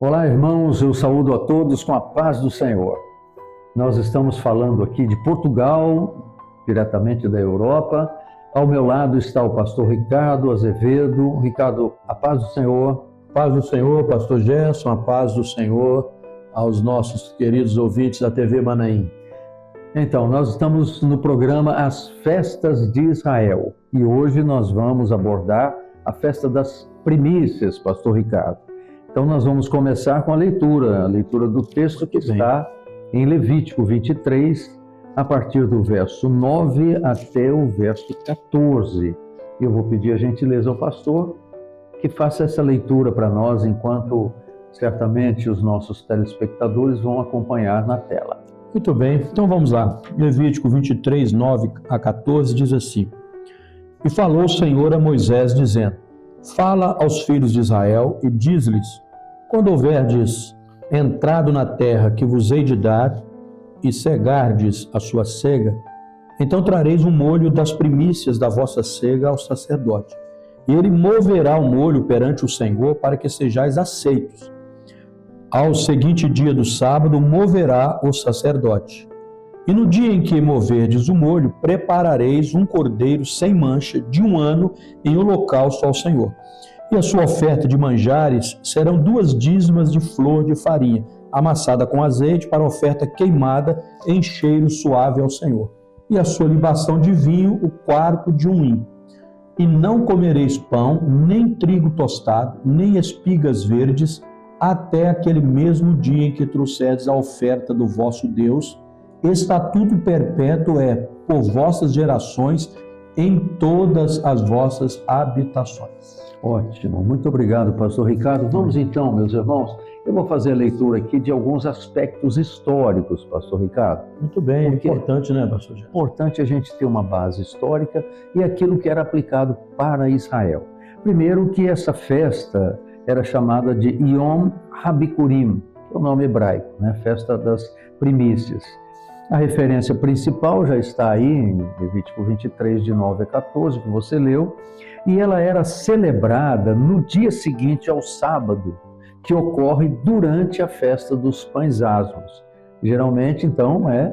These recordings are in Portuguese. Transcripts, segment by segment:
Olá, irmãos, eu saúdo a todos com a paz do Senhor. Nós estamos falando aqui de Portugal, diretamente da Europa. Ao meu lado está o pastor Ricardo Azevedo. Ricardo, a paz do Senhor. Paz do Senhor, pastor Gerson, a paz do Senhor aos nossos queridos ouvintes da TV Manaim. Então, nós estamos no programa As Festas de Israel e hoje nós vamos abordar a festa das primícias, pastor Ricardo. Então, nós vamos começar com a leitura do texto que está em Levítico 23, a partir do verso 9 até o verso 14. Eu vou pedir a gentileza ao pastor que faça essa leitura para nós, enquanto certamente os nossos telespectadores vão acompanhar na tela. Muito bem, então vamos lá. Levítico 23, 9 a 14 diz assim: E falou o Senhor a Moisés, dizendo: Fala aos filhos de Israel e diz-lhes: Quando houverdes entrado na terra que vos hei de dar, e cegardes a sua cega, então trareis um molho das primícias da vossa cega ao sacerdote. E ele moverá o molho perante o Senhor para que sejais aceitos. Ao seguinte dia do sábado, moverá o sacerdote. E no dia em que moverdes o molho, preparareis um cordeiro sem mancha de 1 ano em holocausto ao Senhor. E a sua oferta de manjares serão 2 dízimos de flor de farinha, amassada com azeite, para oferta queimada em cheiro suave ao Senhor. E a sua libação de vinho, o quarto de 1 hin. E não comereis pão, nem trigo tostado, nem espigas verdes, até aquele mesmo dia em que trouxerdes a oferta do vosso Deus. Estatuto perpétuo é por vossas gerações em todas as vossas habitações. Ótimo, muito obrigado, pastor Ricardo. Vamos então, meus irmãos, eu vou fazer a leitura aqui de alguns aspectos históricos, pastor Ricardo. Muito bem, é importante, né, pastor Gerson? É importante a gente ter uma base histórica e aquilo que era aplicado para Israel. Primeiro, que essa festa era chamada de Yom HaBikurim, que é o nome hebraico, né? Festa das primícias. A referência principal já está aí em Levítico 23, de 9 a 14, que você leu, e ela era celebrada no dia seguinte ao sábado, que ocorre durante a festa dos pães asmos. Geralmente, então, é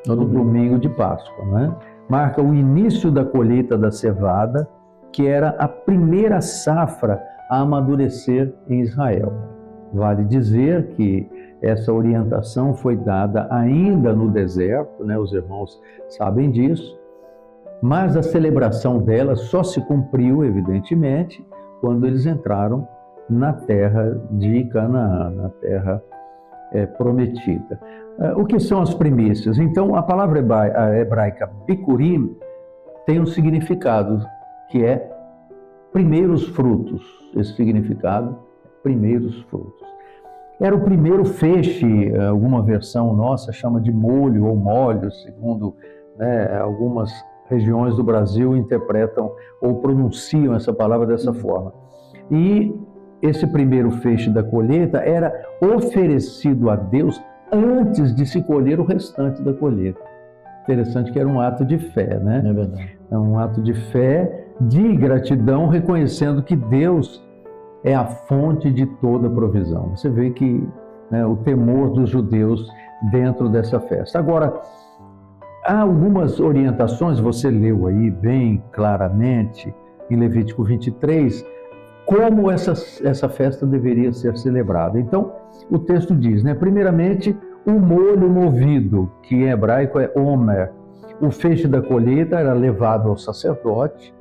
no domingo de Páscoa, né? Marca o início da colheita da cevada, que era a primeira safra a amadurecer em Israel. Vale dizer que essa orientação foi dada ainda no deserto, né? Os irmãos sabem disso, mas a celebração dela só se cumpriu, evidentemente, quando eles entraram na terra de Canaã, na terra prometida. O que são as primícias? Então, a palavra hebraica bikurim tem um significado que é primeiros frutos. Esse significado, primeiros frutos. Era o primeiro feixe, alguma versão nossa chama de molho ou molho, segundo, né, algumas regiões do Brasil interpretam ou pronunciam essa palavra dessa forma. E esse primeiro feixe da colheita era oferecido a Deus antes de se colher o restante da colheita. Interessante que era um ato de fé, né? É verdade. É um ato de fé, de gratidão, reconhecendo que Deus é a fonte de toda provisão. Você vê que, né, o temor dos judeus dentro dessa festa. Agora, há algumas orientações, você leu aí bem claramente em Levítico 23, como essa festa deveria ser celebrada. Então, o texto diz, né, primeiramente, o molho movido, que em hebraico é omer. O feixe da colheita era levado ao sacerdote,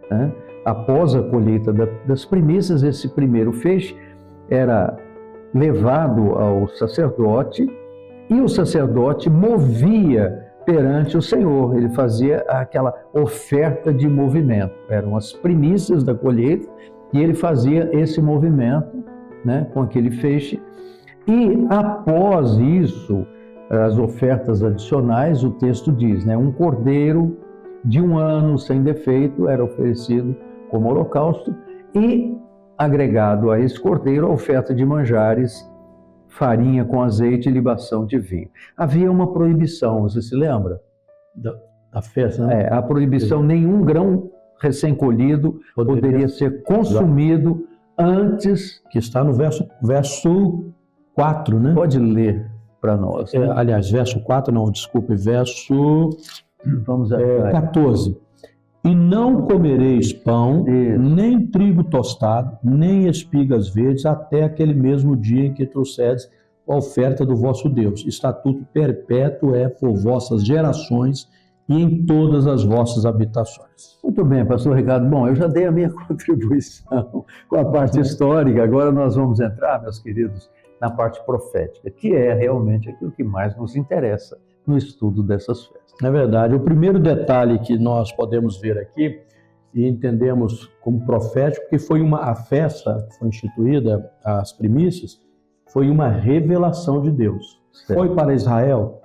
né? Após a colheita das primícias, esse primeiro feixe era levado ao sacerdote e o sacerdote movia perante o Senhor. Ele fazia aquela oferta de movimento. Eram as primícias da colheita e ele fazia esse movimento, né, com aquele feixe. E após isso, as ofertas adicionais, o texto diz, né, um cordeiro de 1 ano sem defeito era oferecido como holocausto e agregado a esse cordeiro a oferta de manjares, farinha com azeite e libação de vinho. Havia uma proibição, você se lembra? Da festa, né? A proibição, nenhum grão recém-colhido poderia ser consumido antes. Que está no verso 4, né? Pode ler para nós. Né? Aliás, verso 4, não, desculpe, verso Vamos 14. E não comereis pão, nem trigo tostado, nem espigas verdes, até aquele mesmo dia em que trouxeres a oferta do vosso Deus. Estatuto perpétuo é por vossas gerações e em todas as vossas habitações. Muito bem, pastor Ricardo. Bom, eu já dei a minha contribuição com a parte histórica. Agora nós vamos entrar, meus queridos, na parte profética, que é realmente aquilo que mais nos interessa no estudo dessas festas. É verdade. O primeiro detalhe que nós podemos ver aqui e entendemos como profético, que foi a festa que foi instituída, as primícias, foi uma revelação de Deus. Certo. Foi para Israel?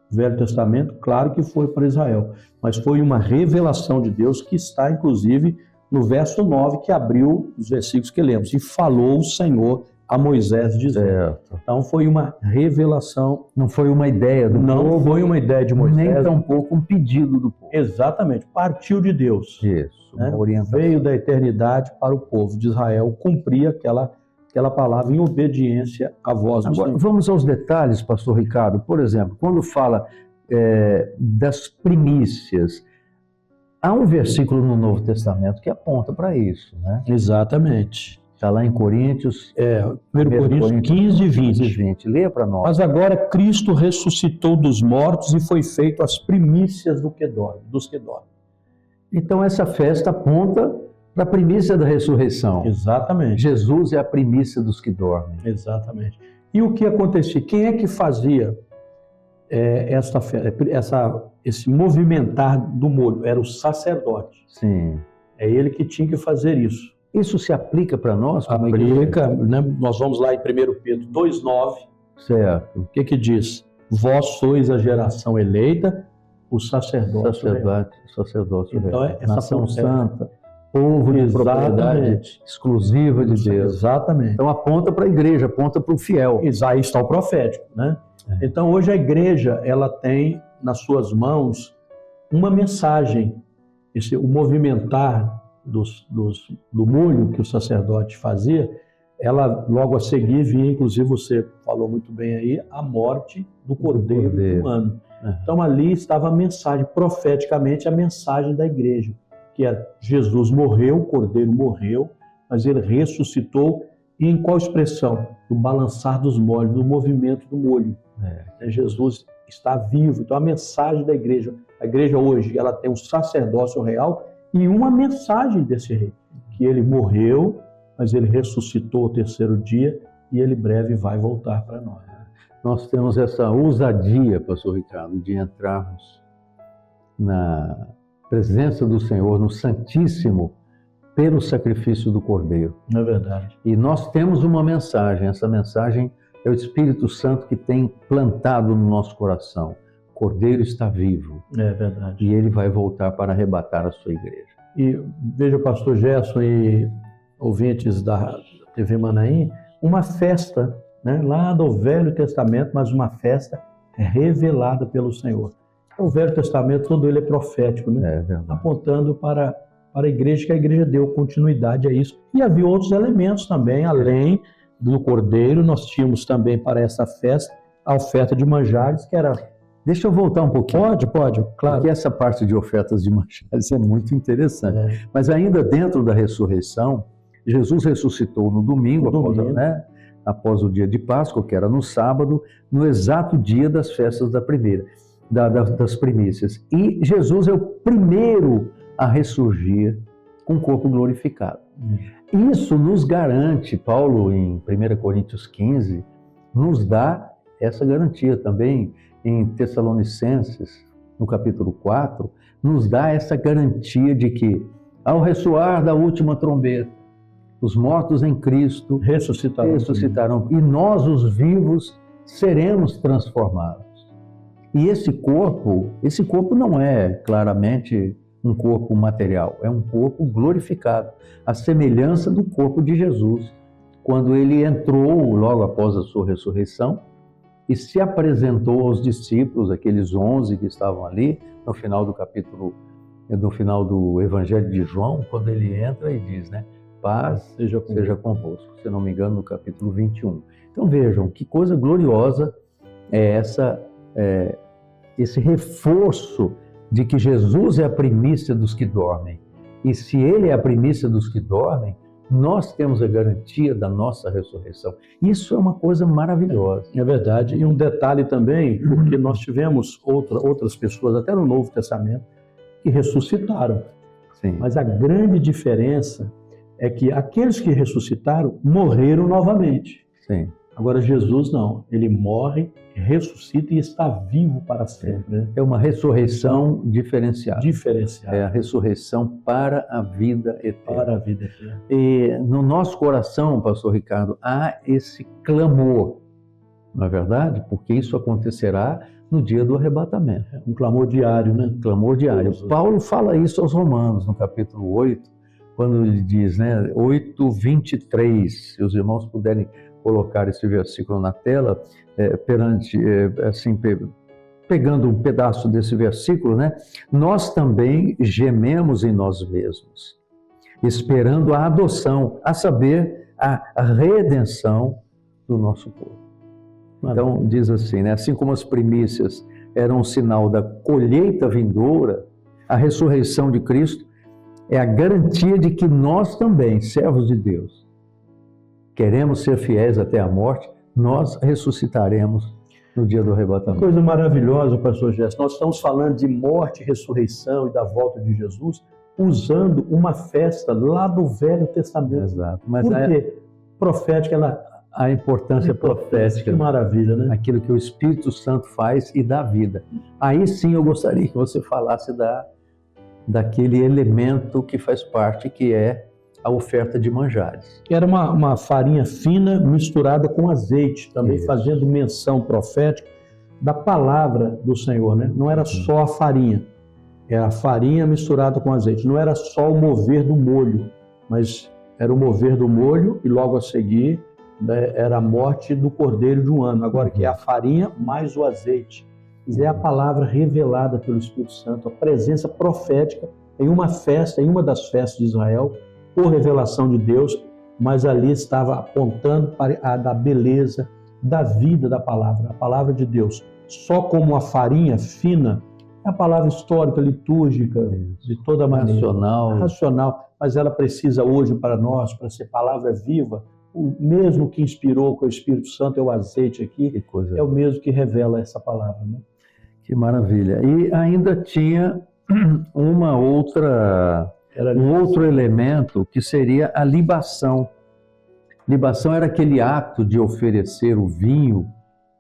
Velho Testamento, claro que foi para Israel, mas foi uma revelação de Deus que está, inclusive, no verso 9, que abriu os versículos que lemos. E falou o Senhor a Moisés dizendo. Certo. Então foi uma revelação. Não foi uma ideia do povo. Não foi uma ideia de Moisés. Nem tampouco um pedido do povo. Exatamente. Partiu de Deus. Isso. Né? Veio da eternidade para o povo de Israel cumprir aquela palavra em obediência à voz do Senhor. Agora, vamos aos detalhes, pastor Ricardo. Por exemplo, quando fala das primícias, há um versículo no Novo Testamento que aponta para isso, né? Exatamente. Está lá em Coríntios. 1 Coríntios 15 e 20. Leia para nós. Mas agora Cristo ressuscitou dos mortos e foi feito as primícias dos que dormem. Então essa festa aponta para a primícia da ressurreição. Exatamente. Jesus é a primícia dos que dormem. Exatamente. E o que acontecia? Quem é que fazia esse movimentar do molho? Era o sacerdote. Sim. É ele que tinha que fazer isso. Isso se aplica para nós? Aplica, né? Nós vamos lá em 1 Pedro 2,9. Certo. O que diz? Vós sois a geração eleita, o sacerdócio real. Então, essa nação santa, povo de propriedade exclusiva de Deus. Exatamente. Então aponta para a igreja, aponta para o fiel. Aí está o profético, né? Então hoje a igreja, ela tem nas suas mãos uma mensagem, o movimentar do molho que o sacerdote fazia, ela logo a seguir vinha, inclusive você falou muito bem aí, a morte do cordeiro humano. Então ali estava a mensagem, profeticamente a mensagem da igreja, que era Jesus morreu, o cordeiro morreu, mas ele ressuscitou. E em qual expressão? Do balançar dos molhos, do movimento do molho. Jesus está vivo. Então a mensagem da igreja, a igreja hoje, ela tem um sacerdócio real e uma mensagem desse rei, que ele morreu, mas ele ressuscitou ao terceiro dia e ele breve vai voltar para nós. Nós temos essa ousadia, pastor Ricardo, de entrarmos na presença do Senhor, no Santíssimo, pelo sacrifício do Cordeiro. É verdade. E nós temos uma mensagem, essa mensagem é o Espírito Santo que tem plantado no nosso coração. O Cordeiro está vivo. É verdade. E ele vai voltar para arrebatar a sua igreja. E veja, pastor Gerson e ouvintes da TV Manaim, uma festa, né, lá do Velho Testamento, mas uma festa revelada pelo Senhor. O Velho Testamento todo ele é profético, né? Apontando para a igreja, que a igreja deu continuidade a isso. E havia outros elementos também, além do Cordeiro, nós tínhamos também para essa festa a oferta de manjares, que era... Deixa eu voltar um pouquinho. Pode, claro. Porque essa parte de ofertas de manjares é muito interessante. Mas ainda dentro da ressurreição, Jesus ressuscitou no domingo. Após o dia de Páscoa, que era no sábado, no exato dia das festas das primícias. E Jesus é o primeiro a ressurgir com o corpo glorificado. Isso nos garante, Paulo em 1 Coríntios 15, nos dá essa garantia também em Tessalonicenses, no capítulo 4, nos dá essa garantia de que ao ressoar da última trombeta, os mortos em Cristo ressuscitarão e nós, os vivos, seremos transformados. E esse corpo não é claramente um corpo material, é um corpo glorificado, a semelhança do corpo de Jesus, quando ele entrou logo após a sua ressurreição e se apresentou aos discípulos, aqueles 11 que estavam ali, no final do Evangelho de João, quando ele entra e diz, né? paz seja convosco. Se não me engano, no capítulo 21. Então vejam, que coisa gloriosa é esse reforço de que Jesus é a primícia dos que dormem. E se Ele é a primícia dos que dormem, nós temos a garantia da nossa ressurreição. Isso é uma coisa maravilhosa. É verdade. E um detalhe também, porque nós tivemos outras pessoas, até no Novo Testamento, que ressuscitaram. Sim. Mas a grande diferença é que aqueles que ressuscitaram morreram novamente. Sim. Agora Jesus não. Ele morre, ressuscita e está vivo para sempre. Né? É uma ressurreição diferenciada. É a ressurreição para a vida eterna. Para a vida eterna. E no nosso coração, pastor Ricardo, há esse clamor, não é verdade? Porque isso acontecerá no dia do arrebatamento. É um clamor diário, né? Clamor diário. Paulo fala isso aos Romanos, no capítulo 8, quando ele diz, né, 8:23, se os irmãos puderem colocar esse versículo na tela, pegando um pedaço desse versículo, né? Nós também gememos em nós mesmos, esperando a adoção, a saber, a redenção do nosso corpo. Então, diz assim, né? Assim como as primícias eram um sinal da colheita vindoura, a ressurreição de Cristo é a garantia de que nós também, servos de Deus, queremos ser fiéis até a morte, nós ressuscitaremos no dia do arrebatamento. Coisa maravilhosa, pastor Gerson. Nós estamos falando de morte, ressurreição e da volta de Jesus, usando uma festa lá do Velho Testamento. Exato. Mas por quê? Profética, a importância profética. Que maravilha, né? Aquilo que o Espírito Santo faz e dá vida. Aí sim eu gostaria que você falasse daquele elemento que faz parte, que é a oferta de manjares. Era uma farinha fina misturada com azeite, também fazendo menção profética da palavra do Senhor, né? Não era só a farinha, era a farinha misturada com azeite. Não era só o mover do molho, mas era o mover do molho e logo a seguir, né, era a morte do cordeiro de um ano. Agora que é a farinha mais o azeite. É a palavra revelada pelo Espírito Santo, a presença profética em uma festa, em uma das festas de Israel, por revelação de Deus, mas ali estava apontando para a beleza da vida da palavra, a palavra de Deus. Só como a farinha fina, é a palavra histórica, litúrgica, de toda maneira. Racional, mas ela precisa hoje para nós, para ser palavra viva, o mesmo que inspirou com o Espírito Santo, é o azeite aqui, é o mesmo que revela essa palavra. Né? Que maravilha. E ainda tinha um outro elemento que seria a libação. Libação era aquele ato de oferecer o vinho,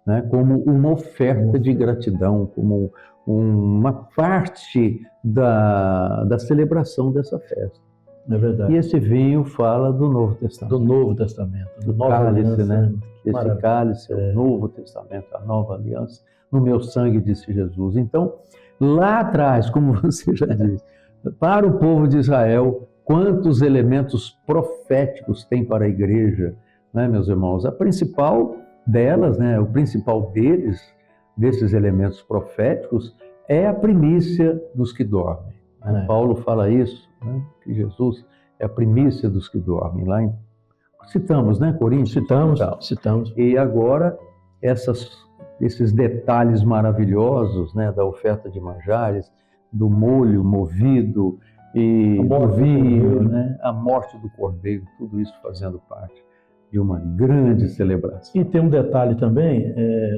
né, como uma oferta de gratidão, como uma parte da celebração dessa festa. É verdade. E esse vinho fala do Novo Testamento. Do Novo Testamento. Do cálice, né? Esse cálice é o Novo Testamento, a nova aliança. No meu sangue, disse Jesus. Então, lá atrás, como você já disse, para o povo de Israel, quantos elementos proféticos tem para a igreja, né, meus irmãos? A principal delas, né, o principal desses elementos proféticos, é a primícia dos que dormem. Né? Paulo fala isso, né, que Jesus é a primícia dos que dormem. Citamos, né, Coríntios? Citamos. E agora, esses detalhes maravilhosos, né, da oferta de manjares, do molho movido e do vinho, né? A morte do cordeiro, tudo isso fazendo parte de uma grande celebração. E tem um detalhe também,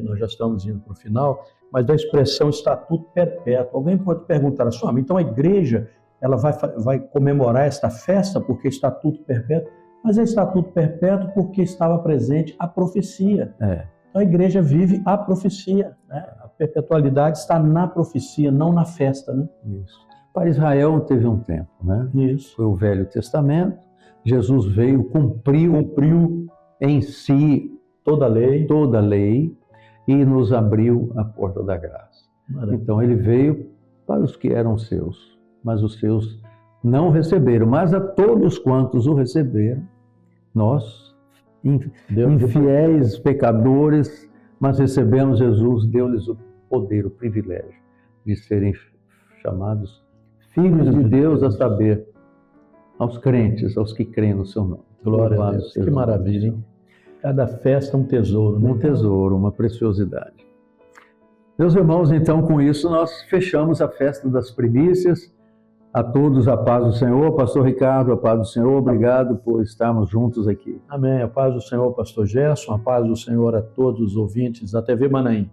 nós já estamos indo para o final, mas da expressão estatuto perpétuo. Alguém pode perguntar assim, então a igreja ela vai comemorar esta festa porque é estatuto perpétuo, mas é estatuto perpétuo porque estava presente a profecia. Então a igreja vive a profecia, né? A perpetualidade está na profecia, não na festa, né? Isso. Para Israel teve um tempo, né? Isso. Foi o Velho Testamento, Jesus veio, cumpriu em si toda a lei e nos abriu a porta da graça. Maravilha. Então ele veio para os que eram seus, mas os seus não receberam. Mas a todos quantos o receberam, nós, infiéis, pecadores, mas recebemos Jesus, deu-lhes o poder, o privilégio de serem chamados filhos de Deus, a saber, aos crentes, aos que creem no seu nome. Glória a Louvado Deus. seja Que o nome do maravilha, Senhor. hein? Cada festa é um tesouro, né? Um tesouro, uma preciosidade. Meus irmãos, então com isso nós fechamos a festa das primícias. A todos a paz do Senhor. Pastor Ricardo, a paz do Senhor. Obrigado por estarmos juntos aqui. Amém. A paz do Senhor, pastor Gerson. A paz do Senhor a todos os ouvintes da TV Manaim.